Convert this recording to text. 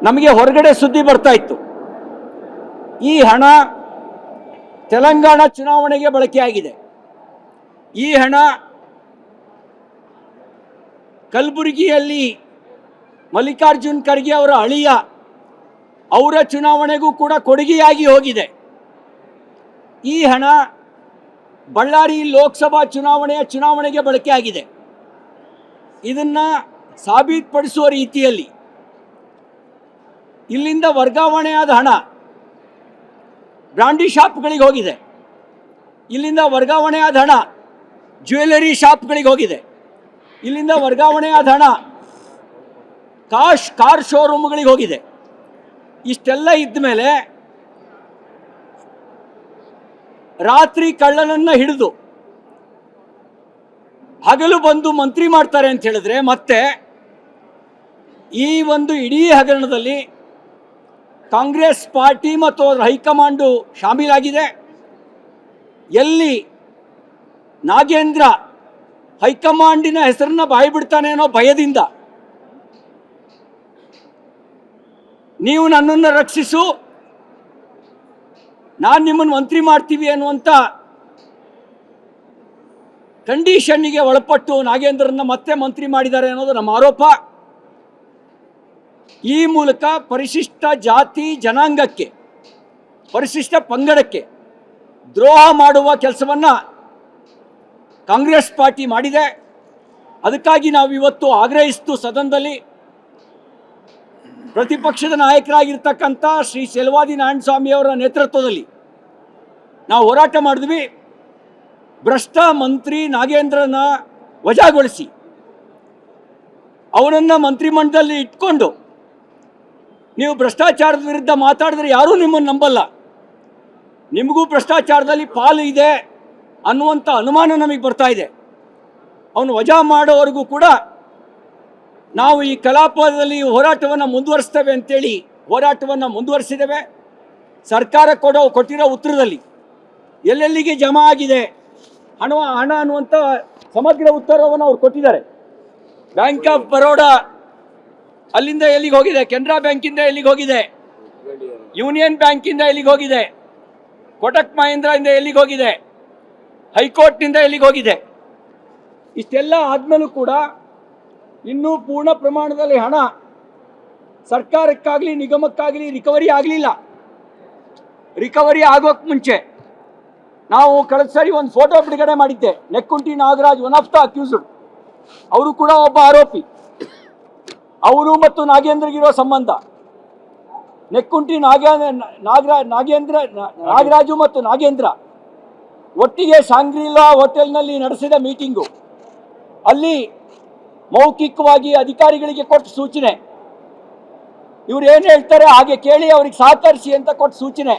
ನಮಗೆ ಹೊರಗಡೆ ಸುದ್ದಿ ಬರ್ತಾ ಇತ್ತು. ಈ ಹಣ ತೆಲಂಗಾಣ ಚುನಾವಣೆಗೆ ಬಳಕೆಯಾಗಿದೆ. ಈ ಹಣ ಕಲಬುರಗಿಯಲ್ಲಿ ಮಲ್ಲಿಕಾರ್ಜುನ್ ಖರ್ಗೆ ಅವರ ಅಳಿಯ ಅವರ ಚುನಾವಣೆಗೂ ಕೂಡ ಕೊಡುಗೆಯಾಗಿ ಹೋಗಿದೆ. ಈ ಹಣ ಬಳ್ಳಾರಿ ಲೋಕಸಭಾ ಚುನಾವಣೆಗೆ ಬಳಕೆಯಾಗಿದೆ. ಇದನ್ನು ಸಾಬೀತುಪಡಿಸುವ ರೀತಿಯಲ್ಲಿ ಇಲ್ಲಿಂದ ವರ್ಗಾವಣೆಯಾದ ಹಣ ಬ್ರಾಂಡಿ ಶಾಪ್ಗಳಿಗೆ ಹೋಗಿದೆ. ಇಲ್ಲಿಂದ ವರ್ಗಾವಣೆಯಾದ ಹಣ ಜ್ಯುವೆಲರಿ ಶಾಪ್ಗಳಿಗೆ ಹೋಗಿದೆ. ಇಲ್ಲಿಂದ ವರ್ಗಾವಣೆಯಾದ ಹಣ ಕಾರ್ ಶೋರೂಮ್ಗಳಿಗೆ ಹೋಗಿದೆ. ಇಷ್ಟೆಲ್ಲ ಇದ್ದ ಮೇಲೆ ರಾತ್ರಿ ಕಳ್ಳನನ್ನು ಹಿಡಿದು ಹಗಲು ಬಂದು ಮಂತ್ರಿ ಮಾಡ್ತಾರೆ ಅಂತ ಹೇಳಿದ್ರೆ ಮತ್ತೆ ಈ ಒಂದು ಇಡೀ ಹಗರಣದಲ್ಲಿ ಕಾಂಗ್ರೆಸ್ ಪಾರ್ಟಿ ಮತ್ತು ಅದರ ಹೈಕಮಾಂಡು ಶಾಮೀಲಾಗಿದೆ. ಎಲ್ಲಿ ನಾಗೇಂದ್ರ ಹೈಕಮಾಂಡಿನ ಹೆಸರನ್ನ ಬಾಯಿ ಬಿಡ್ತಾನೆ ಅನ್ನೋ ಭಯದಿಂದ ನೀವು ನನ್ನನ್ನು ರಕ್ಷಿಸು, ನಾನು ನಿಮ್ಮನ್ನು ಮಂತ್ರಿ ಮಾಡ್ತೀವಿ ಅನ್ನುವಂಥ ಕಂಡೀಷನ್ನಿಗೆ ಒಳಪಟ್ಟು ನಾಗೇಂದ್ರನ್ನ ಮತ್ತೆ ಮಂತ್ರಿ ಮಾಡಿದ್ದಾರೆ ಅನ್ನೋದು ನಮ್ಮ ಆರೋಪ. ಈ ಮೂಲಕ ಪರಿಶಿಷ್ಟ ಜಾತಿ ಜನಾಂಗಕ್ಕೆ, ಪರಿಶಿಷ್ಟ ಪಂಗಡಕ್ಕೆ ದ್ರೋಹ ಮಾಡುವ ಕೆಲಸವನ್ನು ಕಾಂಗ್ರೆಸ್ ಪಾರ್ಟಿ ಮಾಡಿದೆ. ಅದಕ್ಕಾಗಿ ನಾವು ಇವತ್ತು ಆಗ್ರಹಿಸ್ತು ಸದನದಲ್ಲಿ ಪ್ರತಿಪಕ್ಷದ ನಾಯಕರಾಗಿರ್ತಕ್ಕಂಥ ಶ್ರೀ ಸೆಲ್ವಾದಿ ನಾರಾಯಣಸ್ವಾಮಿ ಅವರ ನೇತೃತ್ವದಲ್ಲಿ ನಾವು ಹೋರಾಟ ಮಾಡಿದ್ವಿ. ಭ್ರಷ್ಟ ಮಂತ್ರಿ ನಾಗೇಂದ್ರನ ವಜಾಗೊಳಿಸಿ ಅವನನ್ನು ಮಂತ್ರಿಮಂಡಲದಲ್ಲಿ ಇಟ್ಕೊಂಡು ನೀವು ಭ್ರಷ್ಟಾಚಾರದ ವಿರುದ್ಧ ಮಾತಾಡಿದ್ರೆ ಯಾರೂ ನಿಮ್ಮನ್ನು ನಂಬಲ್ಲ. ನಿಮಗೂ ಭ್ರಷ್ಟಾಚಾರದಲ್ಲಿ ಪಾಲು ಇದೆ ಅನ್ನುವಂಥ ಅನುಮಾನ ನಮಗೆ ಬರ್ತಾ ಇದೆ. ಅವನು ವಜಾ ಮಾಡೋವರೆಗೂ ಕೂಡ ನಾವು ಈ ಕಲಾಪದಲ್ಲಿ ಹೋರಾಟವನ್ನು ಮುಂದುವರಿಸ್ತೇವೆ ಅಂತೇಳಿ ಹೋರಾಟವನ್ನು ಮುಂದುವರಿಸಿದ್ದೇವೆ. ಸರ್ಕಾರ ಕೊಟ್ಟಿರೋ ಉತ್ತರದಲ್ಲಿ ಎಲ್ಲೆಲ್ಲಿಗೆ ಜಮಾ ಆಗಿದೆ ಹಣ ಅನ್ನುವಂಥ ಸಮಗ್ರ ಉತ್ತರವನ್ನು ಅವ್ರು ಕೊಟ್ಟಿದ್ದಾರೆ. ಬ್ಯಾಂಕ್ ಆಫ್ ಬರೋಡಾ ಅಲ್ಲಿಂದ ಎಲ್ಲಿಗೆ ಹೋಗಿದೆ, ಕೆನರಾ ಬ್ಯಾಂಕಿಂದ ಎಲ್ಲಿಗೆ ಹೋಗಿದೆ, ಯೂನಿಯನ್ ಬ್ಯಾಂಕಿಂದ ಎಲ್ಲಿಗೆ ಹೋಗಿದೆ, ಕೋಟಕ್ ಮಹೀಂದ್ರಾಯಿಂದ ಎಲ್ಲಿಗೆ ಹೋಗಿದೆ, ಹೈಕೋರ್ಟ್ನಿಂದ ಎಲ್ಲಿಗೆ ಹೋಗಿದೆ. ಇಷ್ಟೆಲ್ಲ ಆದಮೇಲೂ ಕೂಡ ಇನ್ನೂ ಪೂರ್ಣ ಪ್ರಮಾಣದಲ್ಲಿ ಹಣ ಸರ್ಕಾರಕ್ಕಾಗಲಿ ನಿಗಮಕ್ಕಾಗಲಿ ರಿಕವರಿ ಆಗಲಿಲ್ಲ. ರಿಕವರಿ ಆಗೋಕ್ಕೆ ಮುಂಚೆ ನಾವು ಕಳೆದ ಸರಿ ಒಂದು ಫೋಟೋ ಬಿಡುಗಡೆ ಮಾಡಿದ್ದೆ. Nekkunti Nagaraj one of the accused, ಅವರು ಕೂಡ ಒಬ್ಬ ಆರೋಪಿ. ಅವರು ಮತ್ತು ನಾಗೇಂದ್ರಗಿರೋ ಸಂಬಂಧ, ನೆಕ್ಕುಂಟಿ ನಾಗರಾಜು ಮತ್ತು ನಾಗೇಂದ್ರ ಒಟ್ಟಿಗೆ ಶಾಂಗ್ರಿಲಾ ಹೋಟೆಲ್ನಲ್ಲಿ ನಡೆಸಿದ ಮೀಟಿಂಗು, ಅಲ್ಲಿ ಮೌಖಿಕವಾಗಿ ಅಧಿಕಾರಿಗಳಿಗೆ ಕೊಟ್ಟ ಸೂಚನೆ, ಇವ್ರು ಏನು ಹೇಳ್ತಾರೆ ಹಾಗೆ ಕೇಳಿ ಅವ್ರಿಗೆ ಸಹಕರಿಸಿ ಅಂತ ಕೊಟ್ಟ ಸೂಚನೆ,